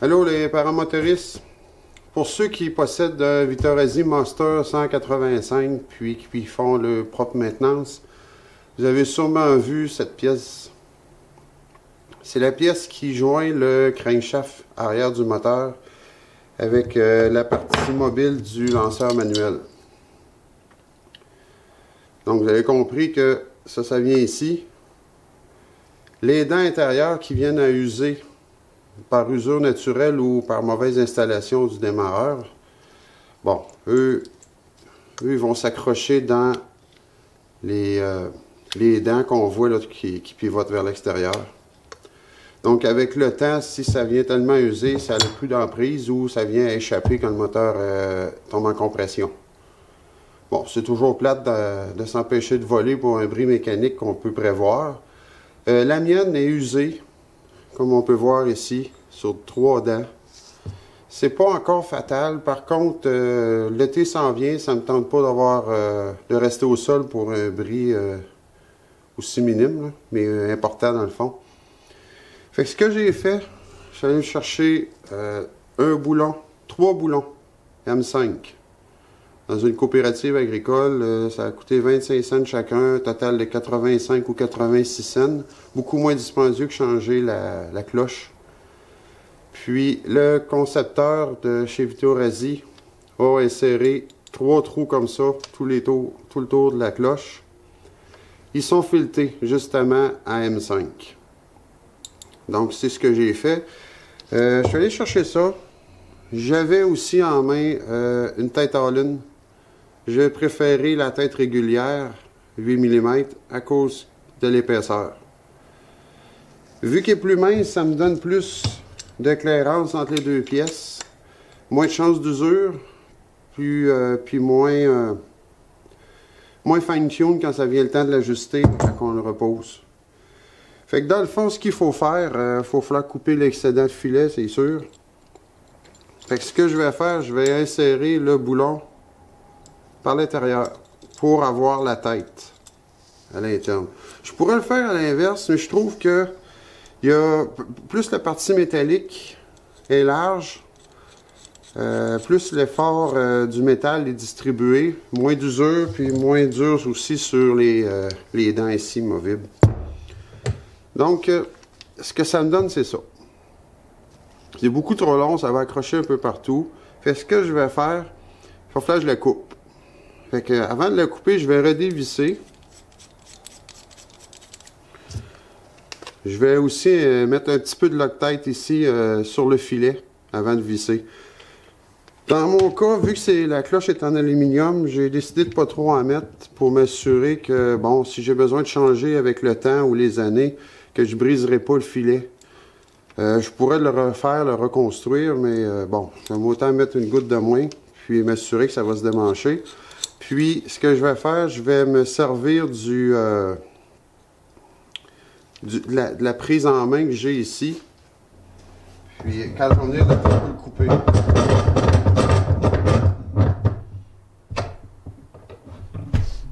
Allô les paramotoristes. Pour ceux qui possèdent un Vitorozy Monster 185 puis qui font leur propre maintenance, vous avez sûrement vu cette pièce. C'est la pièce qui joint le crankshaft arrière du moteur avec la partie mobile du lanceur manuel. Donc vous avez compris que ça vient ici. Les dents intérieures qui viennent à user par usure naturelle ou par mauvaise installation du démarreur, bon, eux ils vont s'accrocher dans les dents qu'on voit là, qui pivotent vers l'extérieur. Donc avec le temps, si ça vient tellement user, ça n'a plus d'emprise ou ça vient échapper quand le moteur tombe en compression. Bon, c'est toujours plate de s'empêcher de voler pour un bris mécanique qu'on peut prévoir. La mienne est usée, comme on peut voir ici, sur 3 dents. C'est pas encore fatal. Par contre, l'été s'en vient, ça me tente pas de rester au sol pour un bris aussi minime, là, mais important dans le fond. Fait que ce que j'ai fait, je suis allé chercher un boulon, 3 boulons M5 dans une coopérative agricole. Ça a coûté 25 cents chacun, un total de 85 ou 86 cents. Beaucoup moins dispendieux que changer la cloche. Puis le concepteur de chez Vitorozy a inséré 3 trous comme ça, tout le tour de la cloche. Ils sont filetés justement à M5. Donc c'est ce que j'ai fait. Je suis allé chercher ça. J'avais aussi en main une tête all-in. J'ai préféré la tête régulière, 8 mm, à cause de l'épaisseur. Vu qu'il est plus mince, ça me donne plus d'éclairance entre les deux pièces. Moins de chance d'usure, puis moins fine-tune quand ça vient le temps de l'ajuster, quand on le repose. Fait que dans le fond, ce qu'il faut faire, il faut falloir couper l'excédent de filet, c'est sûr. Fait que ce que je vais faire, je vais insérer le boulon par l'intérieur pour avoir la tête à l'interne. Je pourrais le faire à l'inverse, mais je trouve que plus la partie métallique est large, plus l'effort du métal est distribué, moins d'usure, puis moins dur aussi sur les dents ici movibles. Donc, ce que ça me donne, c'est ça. C'est beaucoup trop long, ça va accrocher un peu partout. Fait que ce que je vais faire, il faut que je la coupe. Fait que avant de la couper, je vais redévisser. Je vais aussi mettre un petit peu de Loctite ici sur le filet avant de visser. Dans mon cas, vu que la cloche est en aluminium, j'ai décidé de ne pas trop en mettre pour m'assurer que, bon, si j'ai besoin de changer avec le temps ou les années, que je ne briserai pas le filet. Je pourrais le refaire, le reconstruire, mais bon, ça va autant mettre une goutte de moins, puis m'assurer que ça va se démancher. Puis, ce que je vais faire, je vais me servir de la prise en main que j'ai ici. Puis, quand on est là, on peut le couper.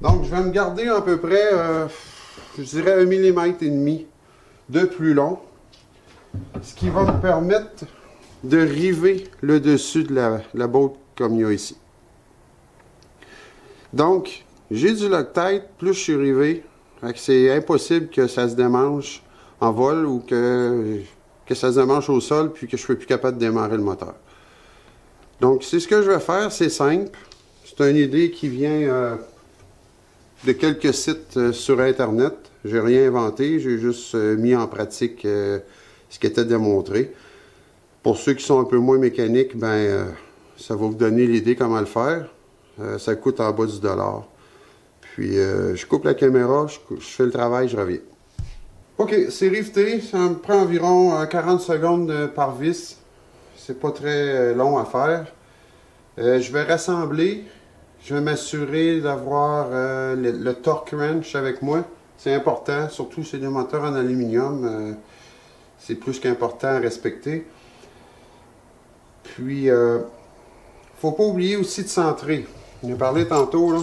Donc, je vais me garder à peu près, je dirais 1,5 mm de plus long. Ce qui va me permettre de river le dessus de la botte comme il y a ici. Donc, j'ai du Loctite, plus je suis rivé. C'est impossible que ça se démanche en vol ou que ça se démanche au sol puis que je ne sois plus capable de démarrer le moteur. Donc, c'est ce que je vais faire, c'est simple. C'est une idée qui vient de quelques sites sur Internet. J'ai rien inventé, j'ai juste mis en pratique ce qui était démontré. Pour ceux qui sont un peu moins mécaniques, ben ça va vous donner l'idée comment le faire. Ça coûte en bas du $. Puis je coupe la caméra, je fais le travail, je reviens. Ok, c'est riveté, ça me prend environ 40 secondes par vis. C'est pas très long à faire. Je vais rassembler. Je vais m'assurer d'avoir le torque wrench avec moi. C'est important, surtout si c'est des moteurs en aluminium. C'est plus qu'important à respecter. Puis, faut pas oublier aussi de centrer. On a parlé tantôt, là.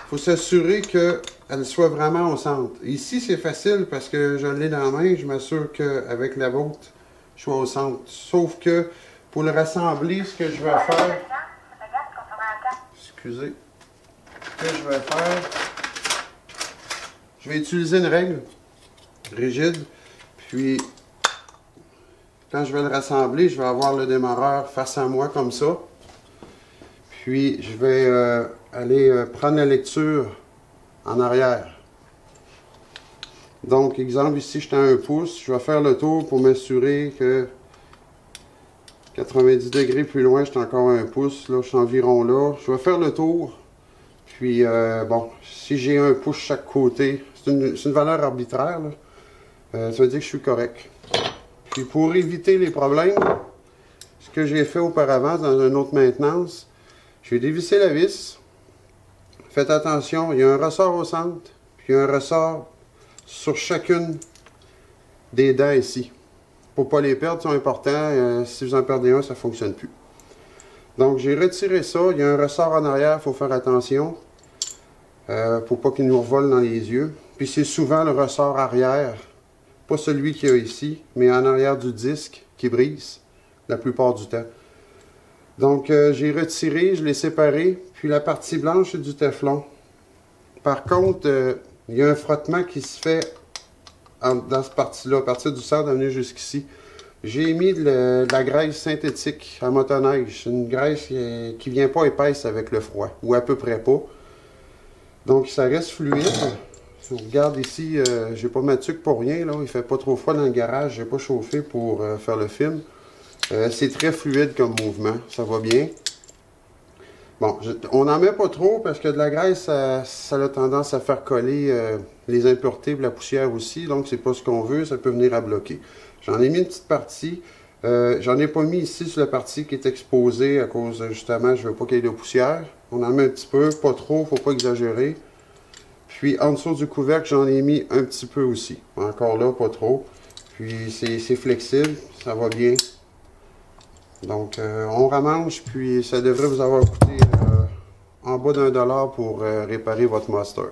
Faut s'assurer qu'elle soit vraiment au centre. Ici, c'est facile parce que je l'ai dans la main. Je m'assure qu'avec la vôtre, je sois au centre. Sauf que pour le rassembler, ce que je vais faire... Excusez. Ce que je vais faire... Je vais utiliser une règle rigide. Puis, quand je vais le rassembler, je vais avoir le démarreur face à moi comme ça. Puis, je vais aller prendre la lecture en arrière. Donc, exemple, ici, j'étais à 1 pouce. Je vais faire le tour pour m'assurer que 90 degrés plus loin, j'étais encore à 1 pouce. Là, je suis environ là. Je vais faire le tour. Puis, bon, si j'ai 1 pouce chaque côté, c'est une valeur arbitraire, là. Ça veut dire que je suis correct. Puis, pour éviter les problèmes, ce que j'ai fait auparavant dans une autre maintenance, j'ai dévissé la vis. Faites attention, il y a un ressort au centre, puis un ressort sur chacune des dents ici. Pour ne pas les perdre, c'est important. Si vous en perdez un, ça ne fonctionne plus. Donc, j'ai retiré ça. Il y a un ressort en arrière, il faut faire attention. Pour pas qu'il nous revole dans les yeux. Puis c'est souvent le ressort arrière, pas celui qu'il y a ici, mais en arrière du disque qui brise la plupart du temps. Donc, j'ai retiré, je l'ai séparé, puis la partie blanche, c'est du téflon. Par contre, il y a un frottement qui se fait dans cette partie-là, à partir du centre à venir jusqu'ici. J'ai mis de la graisse synthétique à motoneige. C'est une graisse qui ne vient pas épaisse avec le froid, ou à peu près pas. Donc, ça reste fluide. Si on regarde ici, j'ai pas ma tuque pour rien, là. Il fait pas trop froid dans le garage, j'ai pas chauffé pour faire le film. C'est très fluide comme mouvement, ça va bien. Bon, on n'en met pas trop parce que de la graisse, ça a tendance à faire coller les impuretés et la poussière aussi. Donc, c'est pas ce qu'on veut, ça peut venir à bloquer. J'en ai mis une petite partie. J'en ai pas mis ici sur la partie qui est exposée à cause, justement, je veux pas qu'il y ait de poussière. On en met un petit peu, pas trop, faut pas exagérer. Puis, en dessous du couvercle, j'en ai mis un petit peu aussi. Encore là, pas trop. Puis, c'est flexible, ça va bien. Donc, on ramange, puis ça devrait vous avoir coûté en bas d'$1 pour réparer votre Master.